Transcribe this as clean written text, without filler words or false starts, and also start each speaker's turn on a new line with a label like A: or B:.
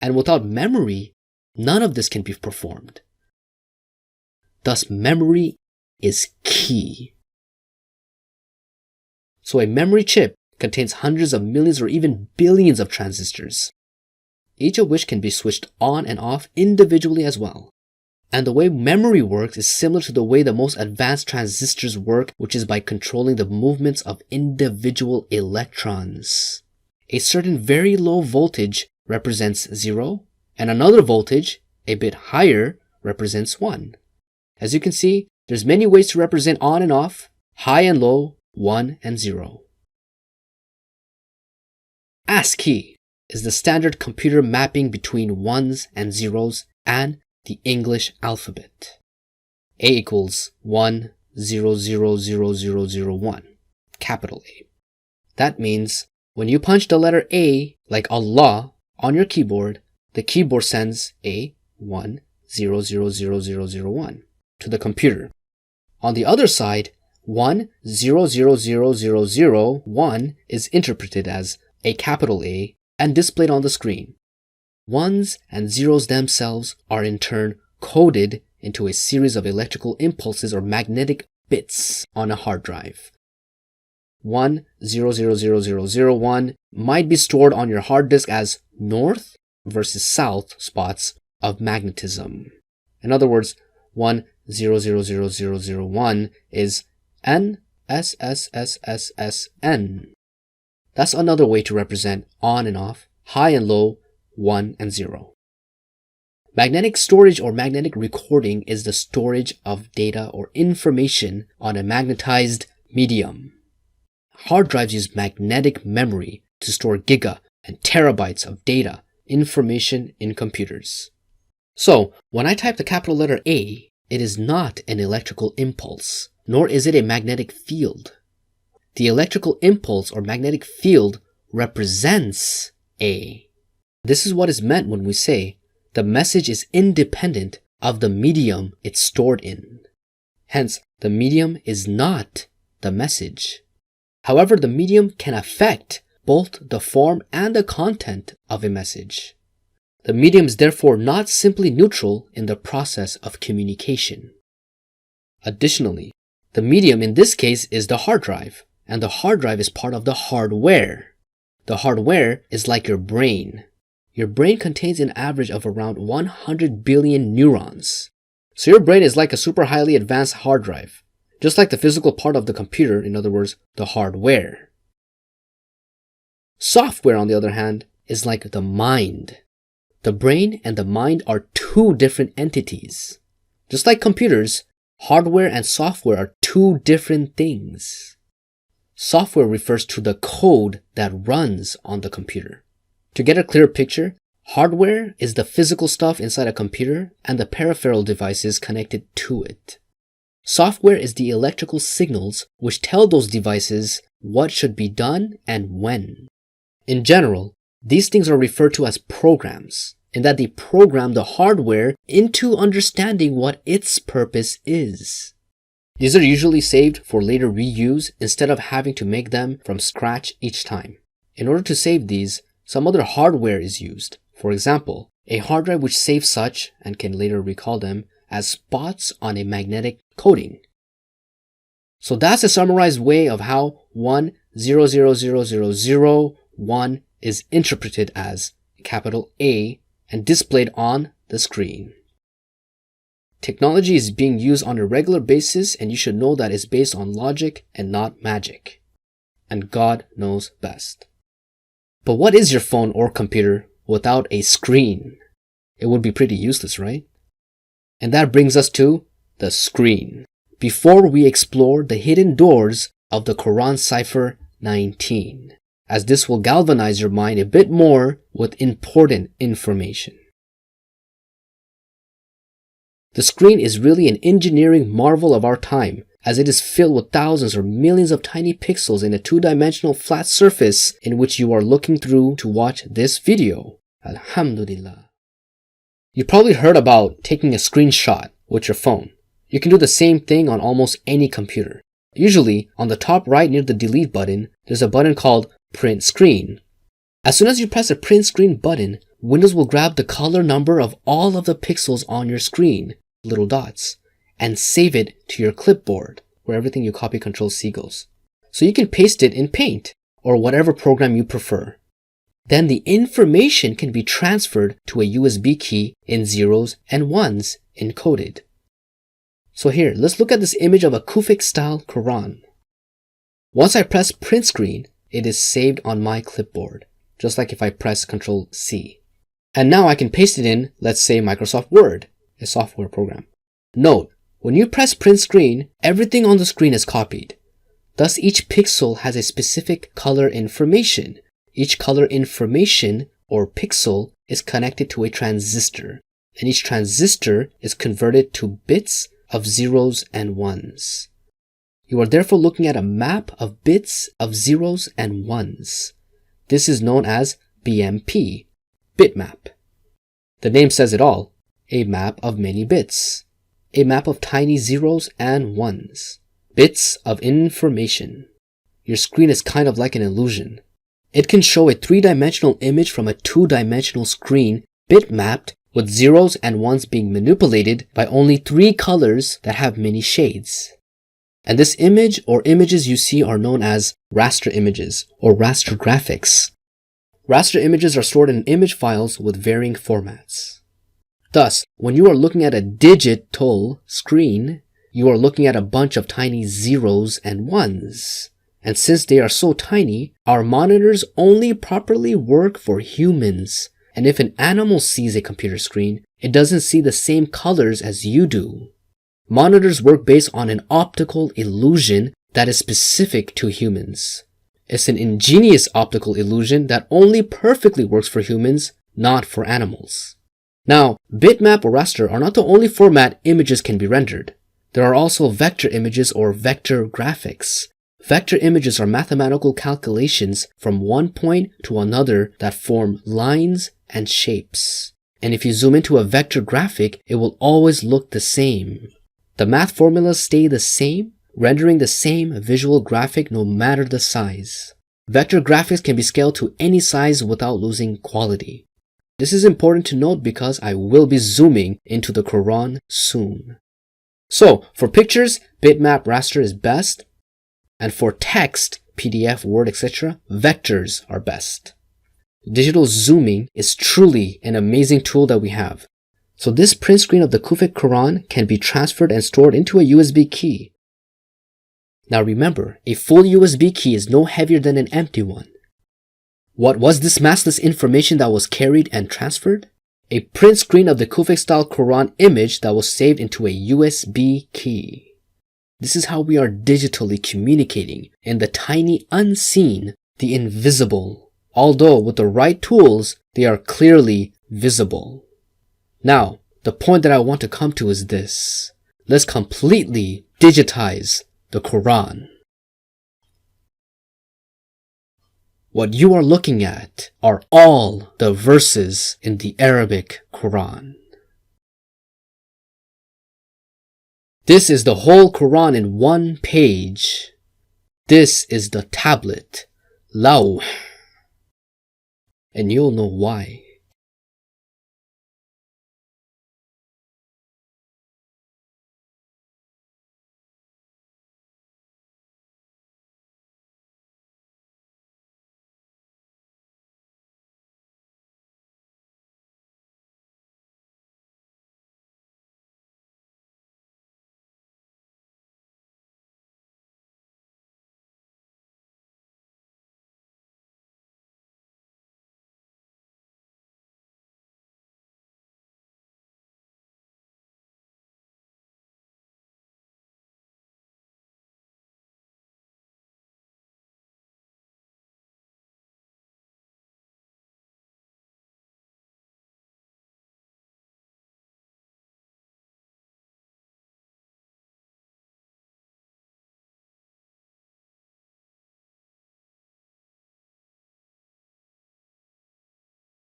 A: And without memory, none of this can be performed. Thus, memory is key. So a memory chip contains hundreds of millions or even billions of transistors, each of which can be switched on and off individually as well. And the way memory works is similar to the way the most advanced transistors work, which is by controlling the movements of individual electrons. A certain very low voltage represents 0, and another voltage, a bit higher, represents 1. As you can see, there's many ways to represent on and off, high and low, 1 and 0. ASCII is the standard computer mapping between ones and zeros and the English alphabet. A equals 1, 0, 0, 0, 0, 0, 1, capital A. That means when you punch the letter A, like Allah, on your keyboard, the keyboard sends a 1, 0, 0, 0, 0, 0, 1 to the computer. On the other side, 1, 0, 0, 0, 0, 0, 1 is interpreted as a capital A and displayed on the screen. Ones and zeros themselves are in turn coded into a series of electrical impulses or magnetic bits on a hard drive. 1, 0, 0, 0, 0, 0, 1 might be stored on your hard disk as north versus south spots of magnetism. In other words, 1, 0, 0, 0, 0, 0, 1 is N, S, S, S, S, S, N. That's another way to represent on and off, high and low, 1 and 0. Magnetic storage or magnetic recording is the storage of data or information on a magnetized medium. Hard drives use magnetic memory to store giga and terabytes of data, information in computers. So, when I type the capital letter A, it is not an electrical impulse, nor is it a magnetic field. The electrical impulse or magnetic field represents A. This is what is meant when we say the message is independent of the medium it's stored in. Hence, the medium is not the message. However, the medium can affect both the form and the content of a message. The medium is therefore not simply neutral in the process of communication. Additionally, the medium in this case is the hard drive, and the hard drive is part of the hardware. The hardware is like your brain. Your brain contains an average of around 100 billion neurons. So your brain is like a super highly advanced hard drive, just like the physical part of the computer, in other words, the hardware. Software, on the other hand, is like the mind. The brain and the mind are two different entities. Just like computers, hardware and software are two different things. Software refers to the code that runs on the computer. To get a clearer picture, hardware is the physical stuff inside a computer and the peripheral devices connected to it. Software is the electrical signals which tell those devices what should be done and when. In general, these things are referred to as programs, in that they program the hardware into understanding what its purpose is. These are usually saved for later reuse instead of having to make them from scratch each time. In order to save these, some other hardware is used. For example, a hard drive which saves such, and can later recall them, as spots on a magnetic coating. So that's a summarized way of how 1, 0, 0, 0, 0, 0, 1 is interpreted as capital A and displayed on the screen. Technology is being used on a regular basis, and you should know that it's based on logic and not magic. And God knows best. But what is your phone or computer without a screen? It would be pretty useless, right? And that brings us to the screen. Before we explore the hidden doors of the Quran Cipher 19, as this will galvanize your mind a bit more with important information. The screen is really an engineering marvel of our time, as it is filled with thousands or millions of tiny pixels in a two-dimensional flat surface in which you are looking through to watch this video. Alhamdulillah. You probably heard about taking a screenshot with your phone. You can do the same thing on almost any computer. Usually, on the top right near the delete button, there's a button called print screen. As soon as you press the print screen button, Windows will grab the color number of all of the pixels on your screen, little dots, and save it to your clipboard, where everything you copy Control-C goes. So you can paste it in Paint, or whatever program you prefer. Then the information can be transferred to a USB key in zeros and ones encoded. So here, let's look at this image of a Kufic-style Quran. Once I press print screen, it is saved on my clipboard, just like if I press Control-C. And now I can paste it in, let's say, Microsoft Word, a software program. Note, when you press print screen, everything on the screen is copied. Thus, each pixel has a specific color information. Each color information, or pixel, is connected to a transistor, and each transistor is converted to bits of zeros and ones. You are therefore looking at a map of bits of zeros and ones. This is known as BMP, bitmap. The name says it all, a map of many bits, a map of tiny zeros and ones, bits of information. Your screen is kind of like an illusion. It can show a three-dimensional image from a two-dimensional screen bitmapped with zeros and ones being manipulated by only three colors that have many shades. And this image or images you see are known as raster images or raster graphics. Raster images are stored in image files with varying formats. Thus, when you are looking at a digital screen, you are looking at a bunch of tiny zeros and ones. And since they are so tiny, our monitors only properly work for humans. And if an animal sees a computer screen, it doesn't see the same colors as you do. Monitors work based on an optical illusion that is specific to humans. It's an ingenious optical illusion that only perfectly works for humans, not for animals. Now, bitmap or raster are not the only format images can be rendered. There are also vector images or vector graphics. Vector images are mathematical calculations from one point to another that form lines and shapes. And if you zoom into a vector graphic, it will always look the same. The math formulas stay the same, rendering the same visual graphic no matter the size. Vector graphics can be scaled to any size without losing quality. This is important to note because I will be zooming into the Quran soon. So, for pictures, bitmap raster is best, and for text, PDF, Word, etc., vectors are best. Digital zooming is truly an amazing tool that we have. So this print screen of the Kufic Quran can be transferred and stored into a USB key. Now remember, a full USB key is no heavier than an empty one. What was this massless information that was carried and transferred? A print screen of the Kufic-style Quran image that was saved into a USB key. This is how we are digitally communicating in the tiny unseen, the invisible. Although with the right tools, they are clearly visible. Now, the point that I want to come to is this. Let's completely digitize the Quran. What you are looking at are all the verses in the Arabic Quran. This is the whole Quran in one page. This is the tablet, Lawh. And you'll know why.